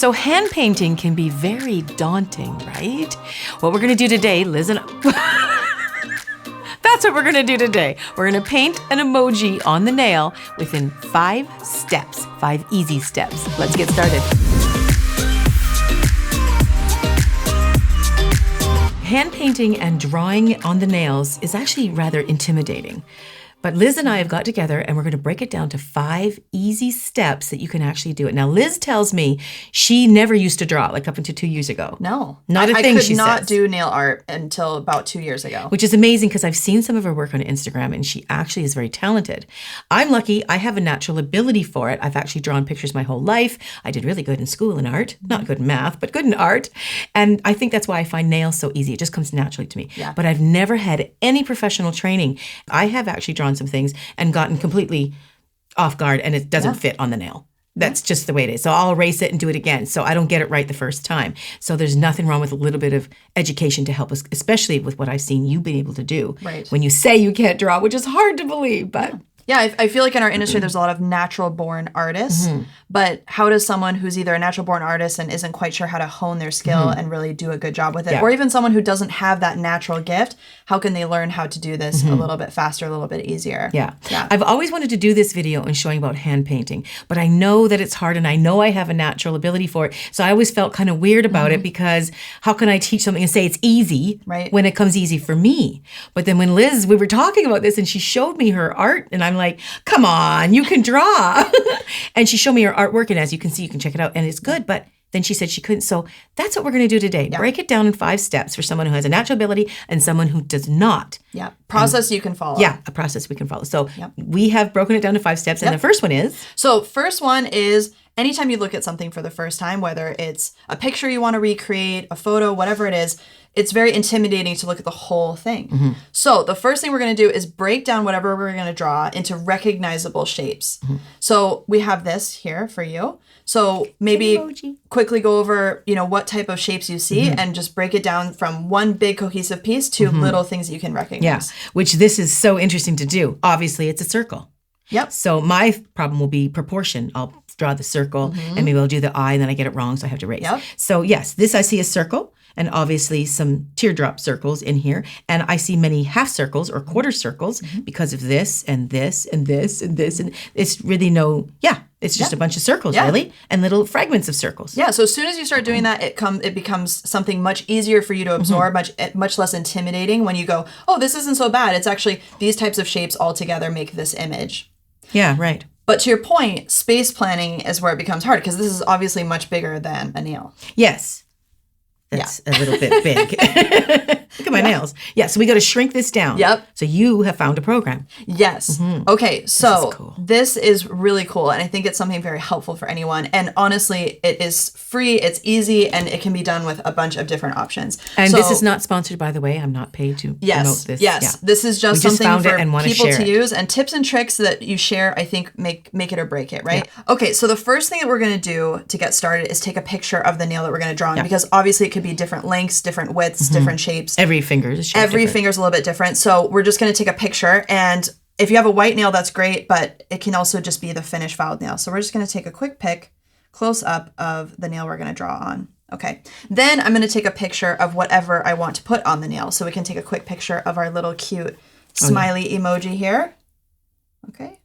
So hand painting can be very daunting, right? What we're gonna do today, Liz and that's what we're gonna do today. We're gonna paint an emoji on the nail within 5 steps, 5 easy steps. Let's get started. Hand painting and drawing on the nails is actually rather intimidating. But Liz and I have got together and we're going to break it down to 5 easy steps that you can actually do it. Now, Liz tells me she never used to draw, like up until 2 years ago. No. Not a thing, she says. I could not do nail art until about 2 years ago. Which is amazing because I've seen some of her work on Instagram and she actually is very talented. I'm lucky. I have a natural ability for it. I've actually drawn pictures my whole life. I did really good in school in art. Not good in math, but good in art. And I think that's why I find nails so easy. It just comes naturally to me. Yeah. But I've never had any professional training. I have actually drawn some things and gotten completely off guard and it doesn't fit on the nail. That's just the way it is. So I'll erase it and do it again. So I don't get it right the first time. So there's nothing wrong with a little bit of education to help us, especially with what I've seen you being able to do. Right. When you say you can't draw, which is hard to believe, but... Yeah, I feel like in our industry, there's a lot of natural-born artists, but how does someone who's either a natural-born artist and isn't quite sure how to hone their skill and really do a good job with it, or even someone who doesn't have that natural gift, how can they learn how to do this a little bit faster, a little bit easier? Yeah. I've always wanted to do this video and showing about hand painting, but I know that it's hard and I know I have a natural ability for it. So I always felt kind of weird about it because how can I teach something and say it's easy when it comes easy for me? But then when Liz, we were talking about this and she showed me her art and I'm like, come on, you can draw. And she showed me her artwork. And as you can see, you can check it out and it's good. But then she said she couldn't. So that's what we're going to do today. Yeah. Break it down in 5 steps for someone who has a natural ability and someone who does not. Yeah. Process you can follow. Yeah. A process we can follow. So we have broken it down to 5 steps. And the first one is? So first one is anytime you look at something for the first time, whether it's a picture you want to recreate, a photo, whatever it is, it's very intimidating to look at the whole thing. So the first thing we're going to do is break down whatever we're going to draw into recognizable shapes. So we have this here for you. So maybe quickly go over, what type of shapes you see and just break it down from one big cohesive piece to little things that you can recognize. Yeah, which this is so interesting to do. Obviously, it's a circle. Yep. So my problem will be proportion. I'll draw the circle and maybe I'll do the eye and then I get it wrong, so I have to erase. Yep. So yes, this I see a circle and obviously some teardrop circles in here. And I see many half circles or quarter circles because of this and this and this and this. And it's really it's just a bunch of circles really and little fragments of circles. Yeah, so as soon as you start doing that, it becomes something much easier for you to absorb, much less intimidating when you go, oh, this isn't so bad. It's actually these types of shapes all together make this image. Yeah, right. But to your point, space planning is where it becomes hard because this is obviously much bigger than a nail. Yes. That's a little bit big. Look at my nails. Yeah, so we got to shrink this down. Yep. So you have found a program. Yes. Okay, so this is really cool, and I think it's something very helpful for anyone. And honestly, it is free, it's easy, and it can be done with a bunch of different options. And this is not sponsored, by the way. I'm not paid to promote this. Yes, yeah. This is just something for people to use, it. and tips and tricks that you share, I think, make it or break it, right? Yeah. Okay, so the first thing that we're going to do to get started is take a picture of the nail that we're going to draw on, because obviously it could be different lengths, different widths, different shapes. Every finger is shaped Every finger's a little bit different. So we're just going to take a picture, and if you have a white nail, that's great, but it can also just be the finished filed nail. So we're just going to take a quick pic, close up of the nail we're going to draw on. Okay. Then I'm going to take a picture of whatever I want to put on the nail. So we can take a quick picture of our little cute smiley emoji here. Okay.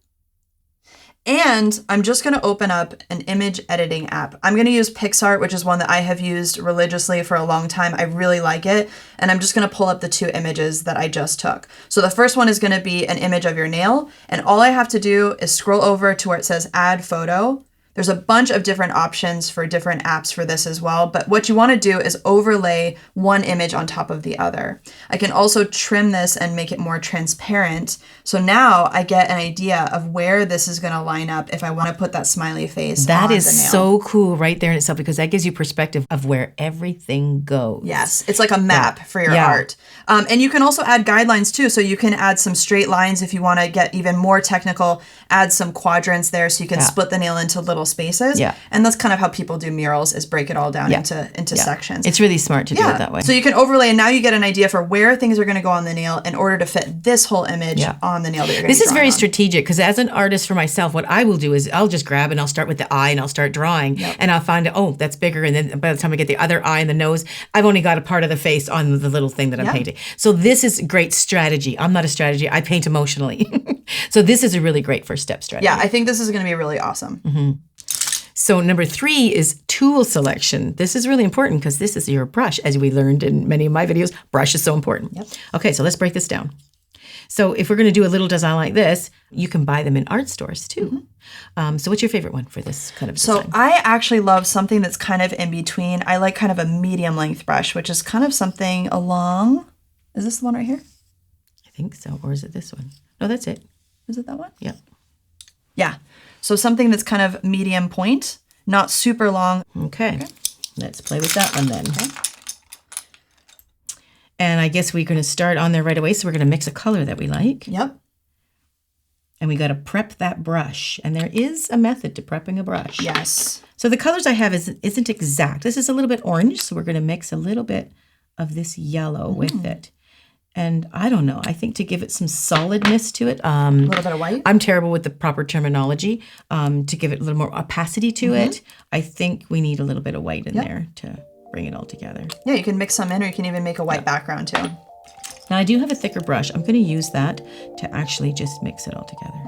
And I'm just going to open up an image editing app. I'm going to use PixArt, which is one that I have used religiously for a long time. I really like it. And I'm just going to pull up the 2 images that I just took. So the first one is going to be an image of your nail. And all I have to do is scroll over to where it says add photo. There's a bunch of different options for different apps for this as well, but what you want to do is overlay one image on top of the other. I can also trim this and make it more transparent. So now I get an idea of where this is going to line up if I want to put that smiley face on the nail. That is so cool right there in itself, because that gives you perspective of where everything goes. Yes, it's like a map for your art. And you can also add guidelines too. So you can add some straight lines if you want to get even more technical, add some quadrants there so you can split the nail into little little spaces. Yeah. And that's kind of how people do murals, is break it all down into sections. It's really smart to do it that way. So you can overlay, and now you get an idea for where things are going to go on the nail in order to fit this whole image on the nail that you're going to This is very strategic, because as an artist for myself, what I will do is I'll just grab and I'll start with the eye and I'll start drawing, and I'll find, oh, that's bigger. And then by the time I get the other eye and the nose, I've only got a part of the face on the little thing that I'm painting. So this is great strategy. I'm not a strategy. I paint emotionally. So this is a really great first step strategy. Yeah, I think this is going to be really awesome. So number 3 is tool selection. This is really important because this is your brush. As we learned in many of my videos, brush is so important. Okay, so let's break this down. So if we're going to do a little design like this, you can buy them in art stores too. So what's your favorite one for this kind of design? So I actually love something that's kind of in between. I like kind of a medium length brush, which is kind of something along, is this the one right here? I think so. Or is it this one? No, that's it. Is it that one? Yeah. Yeah. So something that's kind of medium point, not super long. Okay. Let's play with that one then. And I guess we're going to start on there right away. So we're going to mix a color that we like. Yep. And we got to prep that brush. And there is a method to prepping a brush. Yes. So the colors I have isn't exact. This is a little bit orange. So we're going to mix a little bit of this yellow with it. And I don't know, I think to give it some solidness to it. A little bit of white? I'm terrible with the proper terminology. To give it a little more opacity to it, I think we need a little bit of white in there to bring it all together. Yeah, you can mix some in, or you can even make a white background too. Now I do have a thicker brush. I'm going to use that to actually just mix it all together.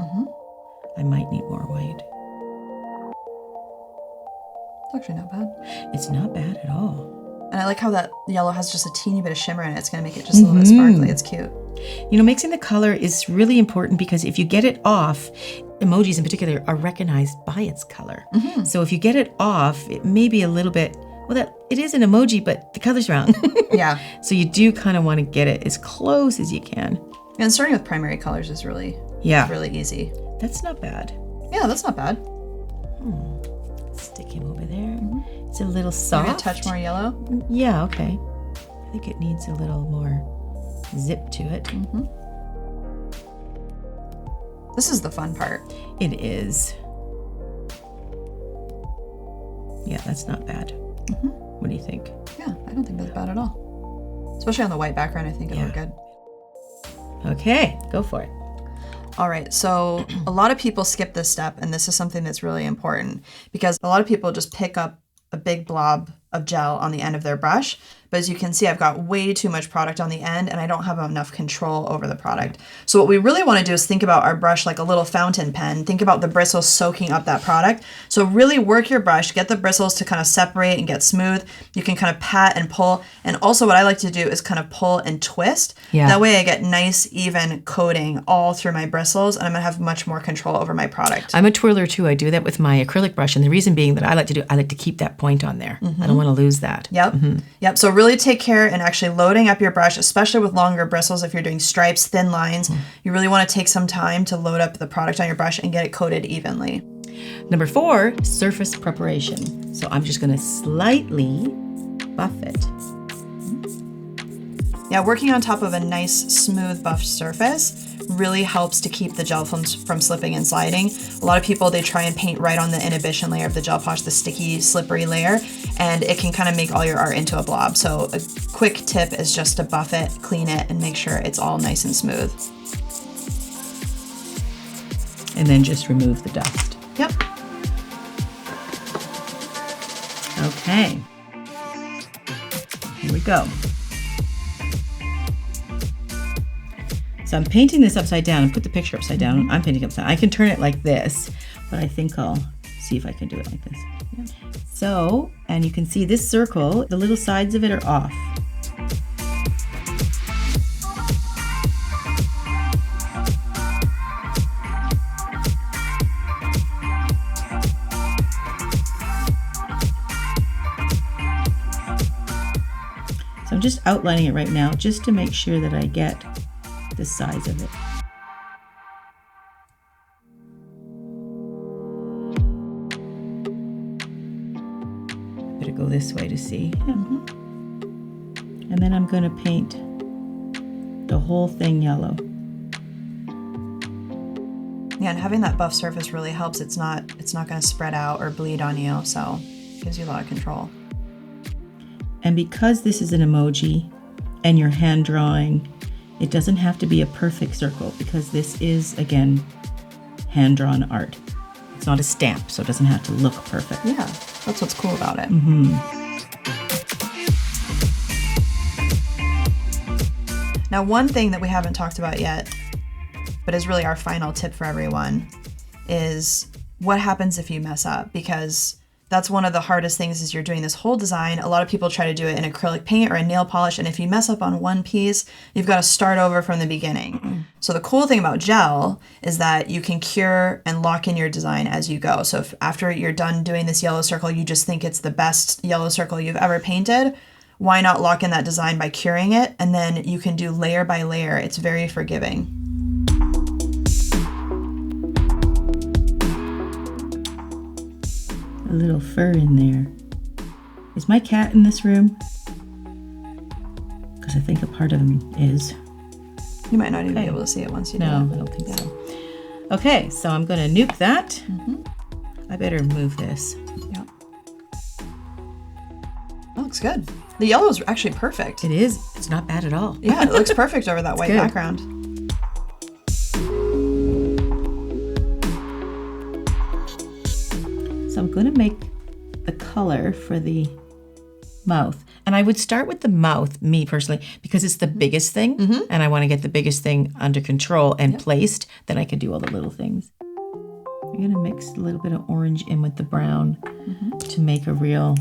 I might need more white. It's actually not bad. It's not bad at all. And I like how that yellow has just a teeny bit of shimmer in it. It's going to make it just a little bit sparkly. It's cute. You know, mixing the color is really important because if you get it off, emojis in particular are recognized by its color. So if you get it off, it may be a little bit, well, it is an emoji, but the color's wrong. Yeah. So you do kind of want to get it as close as you can. And starting with primary colors is really, really easy. That's not bad. Yeah, that's not bad. Stick him over there. It's a little soft. Maybe a touch more yellow? Yeah, okay. I think it needs a little more zip to it. This is the fun part. It is. Yeah, that's not bad. What do you think? Yeah, I don't think that's bad at all. Especially on the white background, I think it'll look good. Okay, go for it. All right, so a lot of people skip this step, and this is something that's really important because a lot of people just pick up a big blob of gel on the end of their brush. But as you can see, I've got way too much product on the end and I don't have enough control over the product. So what we really want to do is think about our brush like a little fountain pen. Think about the bristles soaking up that product. So really work your brush, get the bristles to kind of separate and get smooth. You can kind of pat and pull. And also what I like to do is kind of pull and twist. That way I get nice, even coating all through my bristles and I'm going to have much more control over my product. I'm a twirler too. I do that with my acrylic brush. And the reason being that I like to keep that point on there. I don't want to lose that. Yep. So really take care in actually loading up your brush, especially with longer bristles. If you're doing stripes, thin lines, you really want to take some time to load up the product on your brush and get it coated evenly. Number 4, surface preparation. So I'm just going to slightly buff it. Yeah, working on top of a nice smooth buff surface really helps to keep the gel from slipping and sliding. A lot of people, they try and paint right on the inhibition layer of the gel polish, the sticky, slippery layer, and it can kind of make all your art into a blob. So a quick tip is just to buff it, clean it, and make sure it's all nice and smooth. And then just remove the dust. Yep. Okay. Here we go. So I'm painting this upside down and put the picture upside down. I'm painting upside down. I can turn it like this, but I think I'll see if I can do it like this. Yeah. So, and you can see this circle, the little sides of it are off. So I'm just outlining it right now just to make sure that I get the size of it. Better go this way to see. And then I'm going to paint the whole thing yellow. Yeah, and having that buff surface really helps. It's not going to spread out or bleed on you, so it gives you a lot of control. And because this is an emoji and you're hand drawing, it doesn't have to be a perfect circle because this is, again, hand-drawn art. It's not a stamp, so it doesn't have to look perfect. Yeah, that's what's cool about it. Now, one thing that we haven't talked about yet, but is really our final tip for everyone, is what happens if you mess up? Because that's one of the hardest things is you're doing this whole design. A lot of people try to do it in acrylic paint or in nail polish, and if you mess up on one piece, you've got to start over from the beginning. So the cool thing about gel is that you can cure and lock in your design as you go. So if after you're done doing this yellow circle, you just think it's the best yellow circle you've ever painted, why not lock in that design by curing it? And then you can do layer by layer. It's very forgiving. A little fur in there. Is my cat in this room? Because I think a part of him is. You might not even be able to see it once you do it. No, I don't think so. Okay, so I'm going to nuke that. I better move this. Yep. That looks good. The yellow is actually perfect. It is. It's not bad at all. Yeah, it looks perfect over that white good. background. So I'm going to make the color for the mouth. And I would start with the mouth, me personally, because it's the biggest thing. And I want to get the biggest thing under control and placed. Then I can do all the little things. I'm going to mix a little bit of orange in with the brown to make a real...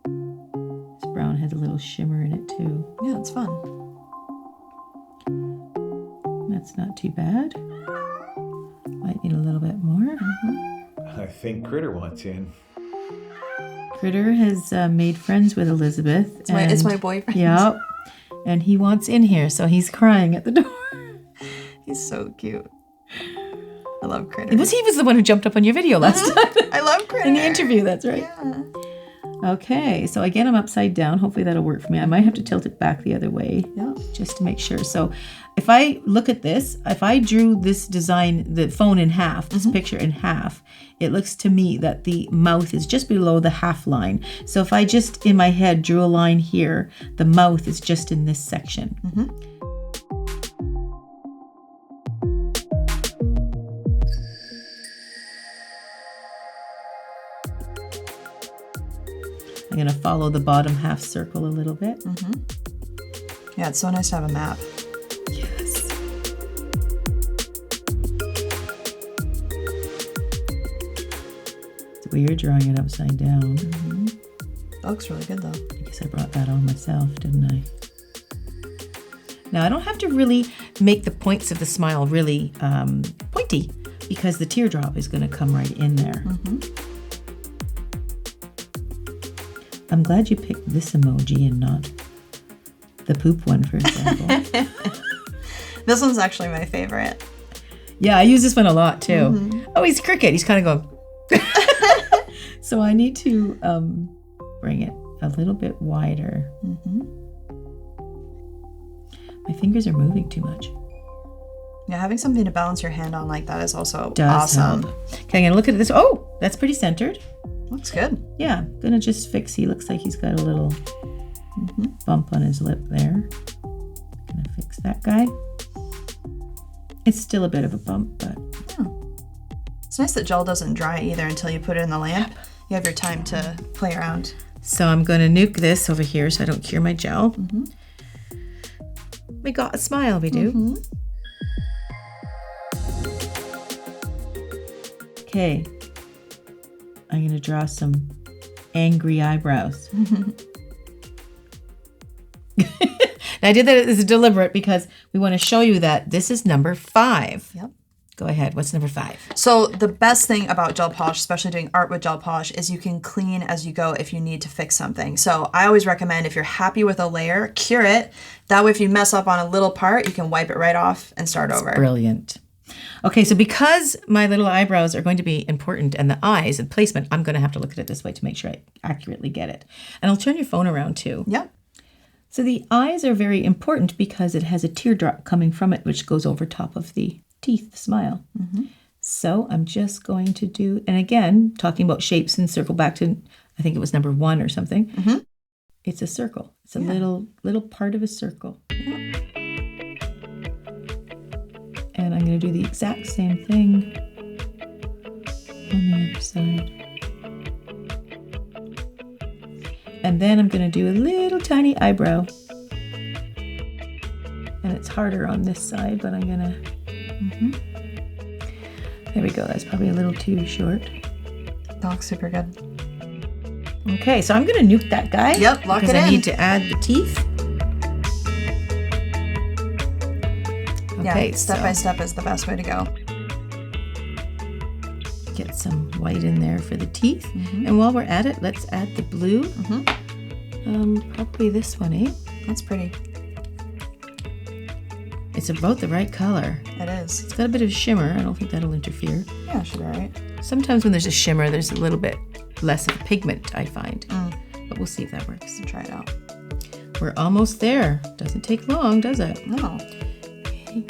This brown has a little shimmer in it too. Yeah, it's fun. That's not too bad. Might need a little bit more. I think Critter wants in. Critter has made friends with Elizabeth. It's my boyfriend. Yep. And he wants in here, so he's crying at the door. He's so cute. I love Critter. He was the one who jumped up on your video last time. I love Critter. In the interview, that's right. Yeah. Okay, so again, I'm upside down. Hopefully that'll work for me. I might have to tilt it back the other way just to make sure. So if I look at this, if I drew this design, the phone in half, this picture in half, it looks to me that the mouth is just below the half line. So if I just, in my head, drew a line here, the mouth is just in this section. I'm going to follow the bottom half circle a little bit. Yeah, it's so nice to have a map. Yes. It's weird drawing it upside down. That looks really good though. I guess I brought that on myself, didn't I? Now, I don't have to really make the points of the smile really pointy because the teardrop is going to come right in there. I'm glad you picked this emoji and not the poop one, for example. This one's actually my favorite. Yeah, I use this one a lot too. Oh, he's cricket. He's kind of going. So I need to bring it a little bit wider. My fingers are moving too much. Yeah, having something to balance your hand on like that is also Does awesome. help. Okay, I'm gonna look at this. Oh, that's pretty centered. Looks good. Yeah, I'm gonna just fix. He looks like he's got a little bump on his lip there. Gonna fix that guy. It's still a bit of a bump, but It's nice that gel doesn't dry either until you put it in the lamp. You have your time to play around. so I'm gonna nuke this over here so I don't cure my gel. We got a smile, we do. Okay, I'm gonna draw some angry eyebrows. I did that as deliberate because we want to show you that this is number 5. Yep. Go ahead. What's number 5? So the best thing about gel polish, especially doing art with gel polish, is you can clean as you go if you need to fix something. So I always recommend if you're happy with a layer, cure it. That way if you mess up on a little part, you can wipe it right off and start over. Brilliant. Okay, so because my little eyebrows are going to be important and the eyes and placement, I'm going to have to look at it this way to make sure I accurately get it. And I'll turn your phone around too. Yep. So the eyes are very important because it has a teardrop coming from it, which goes over top of the teeth, the smile. So I'm just going to do, and again, talking about shapes and circle back to, I think it was number 1 or something. It's a circle. It's a little part of a circle. And I'm going to do the exact same thing on the other side. And then I'm going to do a little tiny eyebrow. And it's harder on this side, but I'm going to... There we go. That's probably a little too short. That looks super good. Okay, so I'm going to nuke that guy. Yep, lock it in. Because I need to add the teeth. Okay, step by step is the best way to go. Get some white in there for the teeth. And while we're at it, let's add the blue. Probably this one, eh? That's pretty. It's about the right color. It is. It's got a bit of shimmer. I don't think that'll interfere. Yeah, should be all right. Sometimes when there's a shimmer, there's a little bit less of pigment, I find. But we'll see if that works. Try it out. We're almost there. Doesn't take long, does it? No. Okay.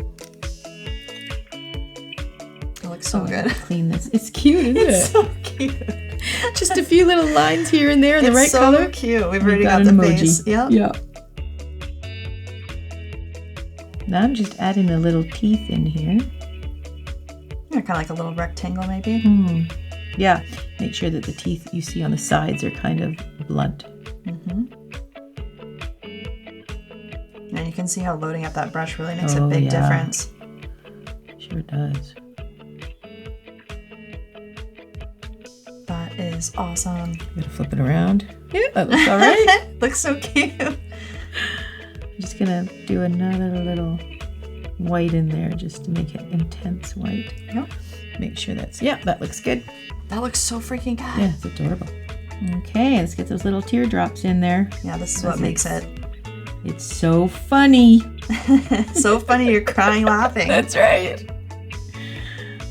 It looks so good. Clean this. It's cute, isn't it? It's so cute. Just a few little lines here and there in the right color. It's so cute. We've already got got an the emoji. face. Yep. Yeah. Now I'm just adding the little teeth in here. Yeah, kind of like a little rectangle maybe. Yeah. Make sure that the teeth you see on the sides are kind of blunt. And you can see how loading up that brush really makes a big difference. Sure does. That is awesome. I'm going to flip it around. Yeah, that looks all right. Looks so cute. I'm just going to do another little white in there just to make it intense white. Yep. Make sure that's, yeah, that looks good. That looks so freaking good. Yeah, it's adorable. Okay, let's get those little teardrops in there. Yeah, this is what makes it. It's so funny. So funny, you're crying laughing. That's right.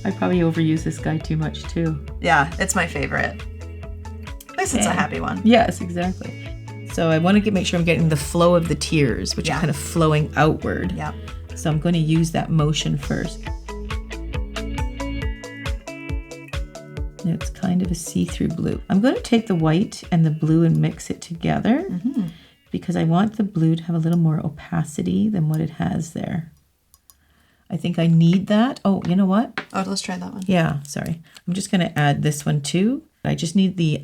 I probably overuse this guy too much too. Yeah, it's my favorite. At least it's a happy one. Yes, exactly. So I want to make sure I'm getting the flow of the tears, which are kind of flowing outward. Yep. So I'm going to use that motion first. And it's kind of a see-through blue. I'm going to take the white and the blue and mix it together because I want the blue to have a little more opacity than what it has there. I think I need that. Oh, you know what? Oh, let's try that one. Yeah, sorry. I'm just going to add this one too. I just need the,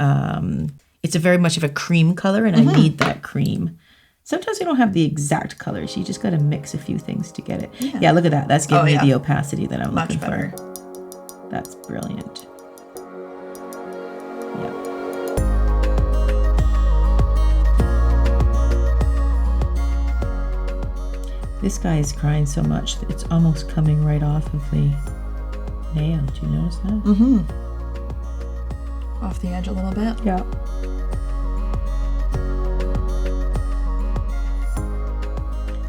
it's a very much of a cream color and I need that cream. Sometimes you don't have the exact colors. You just got to mix a few things to get it. Yeah, look at that. That's giving me the opacity that I'm looking for. That's brilliant. Yeah. This guy is crying so much that it's almost coming right off of the nail. Do you notice that? Off the edge a little bit. Yeah.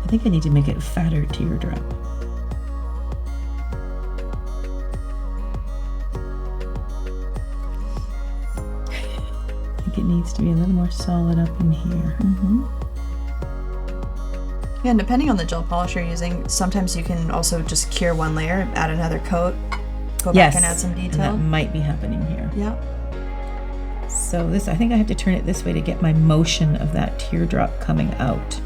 I think I need to make it a fatter teardrop. I think it needs to be a little more solid up in here. Yeah, and depending on the gel polish you're using, sometimes you can also just cure one layer, add another coat, go back and add some detail. And that might be happening here. Yeah. So this, I think I have to turn it this way to get my motion of that teardrop coming out.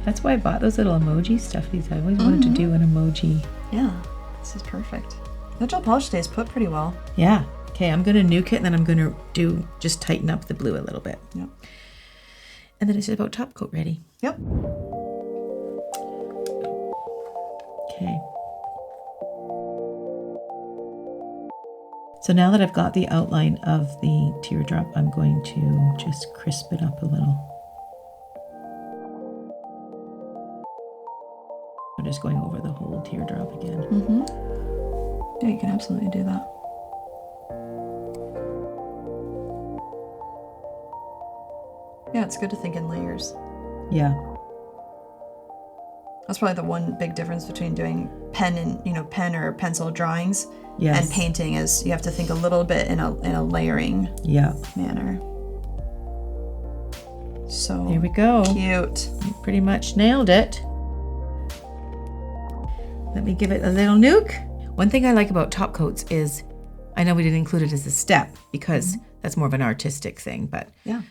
That's why I bought those little emoji stuffies. I always wanted to do an emoji. Yeah, this is perfect. The gel polish stays put pretty well. Yeah. Okay, I'm going to nuke it and then I'm going to just tighten up the blue a little bit. Yep. And then it's just about top coat ready. Yep. Okay. So now that I've got the outline of the teardrop, I'm going to just crisp it up a little. I'm just going over the whole teardrop again. Yeah, you can absolutely do that. Yeah, it's good to think in layers. Yeah. That's probably the one big difference between doing pen and, pen or pencil drawings Yes. And painting is, you have to think a little bit in a layering manner. So here we go. Cute. You pretty much nailed it. Let me give it a little nuke. One thing I like about top coats is, I know we didn't include it as a step because that's more of an artistic thing, but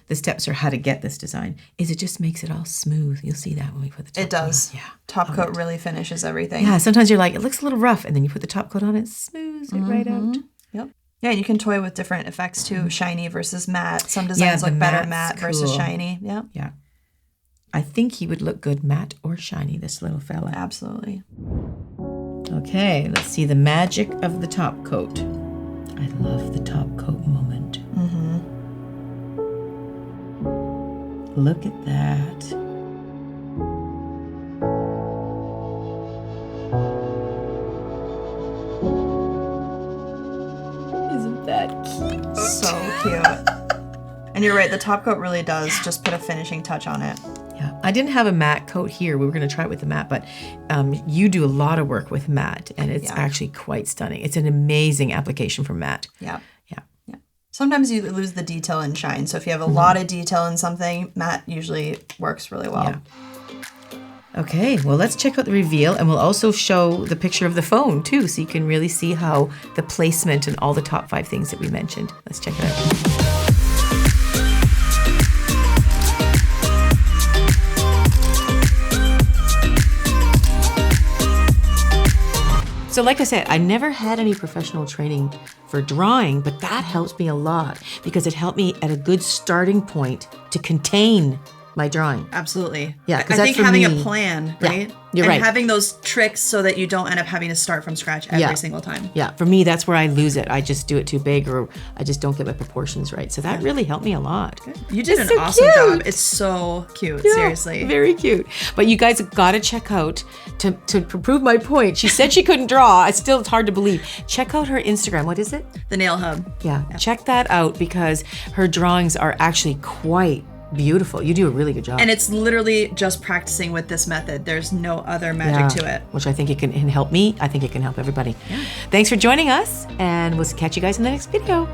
the steps are how to get this design, is it just makes it all smooth. You'll see that when we put the top coat on. It does. Yeah. Top coat really finishes everything. Yeah, sometimes you're like, it looks a little rough, and then you put the top coat on, it smooths it right out. Yep. Yeah, and you can toy with different effects too, shiny versus matte. Some designs look better matte versus shiny. Yeah. Yeah. I think he would look good matte or shiny, this little fella. Absolutely. Okay, let's see the magic of the top coat. I love the top coat moment. Look at that. Isn't that cute? So cute. And you're right, the top coat really does just put a finishing touch on it. Yeah, I didn't have a matte coat here. We were going to try it with the matte, but you do a lot of work with matte, and it's actually quite stunning. It's an amazing application for matte. Yeah. Sometimes you lose the detail in shine. So if you have a lot of detail in something, matte usually works really well. Yeah. Okay, well, let's check out the reveal, and we'll also show the picture of the phone too, so you can really see how the placement and all the top 5 things that we mentioned. Let's check it out. So like I said, I never had any professional training for drawing, but that helps me a lot because it helped me at a good starting point to contain my drawing. Absolutely. Yeah, I think having a plan, right? Yeah, you're right. And having those tricks so that you don't end up having to start from scratch every single time. Yeah, for me, that's where I lose it. I just do it too big, or I just don't get my proportions right. So that really heled me a lot. Good. You did an awesome job. It's so cute, seriously. Very cute. But you guys have got to check out, to prove my point, she said she couldn't draw. It's hard to believe. Check out her Instagram. What is it? The Nail Hub. Yeah, check that out because her drawings are actually quite beautiful. You do a really good job. And it's literally just practicing with this method. There's no other magic to it. Which I think it can help me. I think it can help everybody. Yeah. Thanks for joining us, and we'll catch you guys in the next video.